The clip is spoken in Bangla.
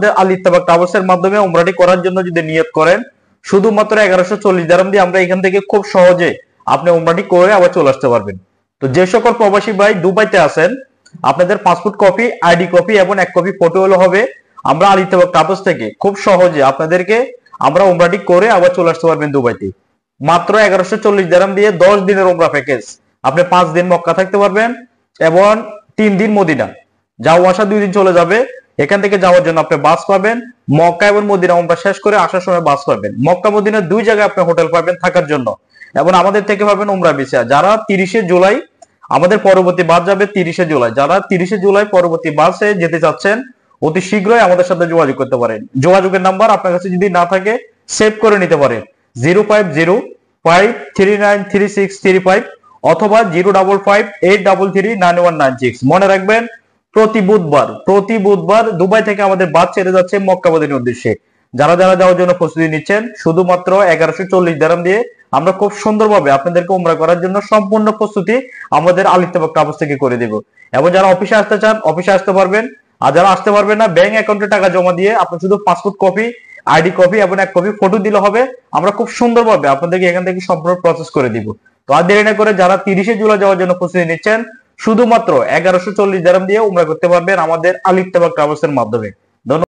আল ইত্তেফাক ট্রাভেলসের মাধ্যমে উমরাটি করার জন্য যদি নিয়ত করেন, শুধুমাত্র 1140 দিরহাম দিয়ে আমরা এখান থেকে খুব সহজে আপনি উমরাটি করে আবার চলে আসতে পারবেন। তো যে সকল প্রবাসী ভাই দুবাইতে আছেন, আপনাদের পাসপোর্ট কপি, আইডি কপি এবং এক কপি ফটো হলো হবে, আমরা আল ইত্তেফাক ট্রাভেলস থেকে খুব সহজে আপনাদেরকে আমরা উমরাটি করে আবার চলে আসতে পারবেন দুবাইতে। মাত্র 1140 দিরহাম দিয়ে 10 দিনের উমরা প্যাকেজ, আপনি 5 দিন মক্কা থাকতে পারবেন এবং 3 দিন মদিনা, যাওয়া আসা 2 দিন চলে যাবে। এখান থেকে যাওয়ার জন্য আপনি বাস পাবেন, মক্কা এবং মদিনা উমরা শেষ করে আসার সময় বাস পাবেন। মক্কা মদিনা দুই জায়গায় আপনি হোটেল পাবেন থাকার জন্য, এবং আমাদের থেকে পাবেন উমরা ভিসা। যারা 30শে জুলাই আমাদের পরবর্তী বাস যাবে 30শে জুলাই, যারা 30শে জুলাই পরবর্তী বাসে যেতে চাচ্ছেন অতি শীঘ্রই আমাদের সাথে যোগাযোগ করতে পারেন। যোগাযোগের নাম্বার আপনার কাছে যদি না থাকে সেভ করে নিতে পারেন, 05053933635 অথবা 05583399196। মনে রাখবেন, প্রতি বুধবার দুবাই থেকে আমাদের বাস ছেড়ে যাচ্ছে মক্কা মদিনার উদ্দেশ্যে। যারা যাওয়ার জন্য প্রস্তুতি নিচ্ছেন, শুধুমাত্র 1140 দিরহাম দিয়ে আমরা খুব সুন্দরভাবে আপনাদেরকে উমরা করার জন্য সম্পূর্ণ প্রস্তুতি আমাদের আল ইত্তেফাক ট্রাভেলস থেকে করে দেব। এবং যারা অফিসে আসতে চান অফিসে আসতে পারবেন, আর যারা আসতে পারবেন না, ব্যাংক অ্যাকাউন্টে টাকা জমা দিয়ে আপনি শুধু পাসপোর্ট কপি, আইডি কপি এবং এক কপি ফটো দিলে হবে। আমরা খুব সুন্দরভাবে আপনাদেরকে এখান থেকে সম্পূর্ণ প্রসেস করে দিব। তো আর দেরি না করে যারা 30শে জুলাই যাওয়ার জন্য প্রস্তুতি নিচ্ছেন, শুধুমাত্র 1140 দিরহাম দিয়ে উমরা করতে পারবেন আমাদের আল ইত্তেফাক ট্রাভেলস এর মাধ্যমে।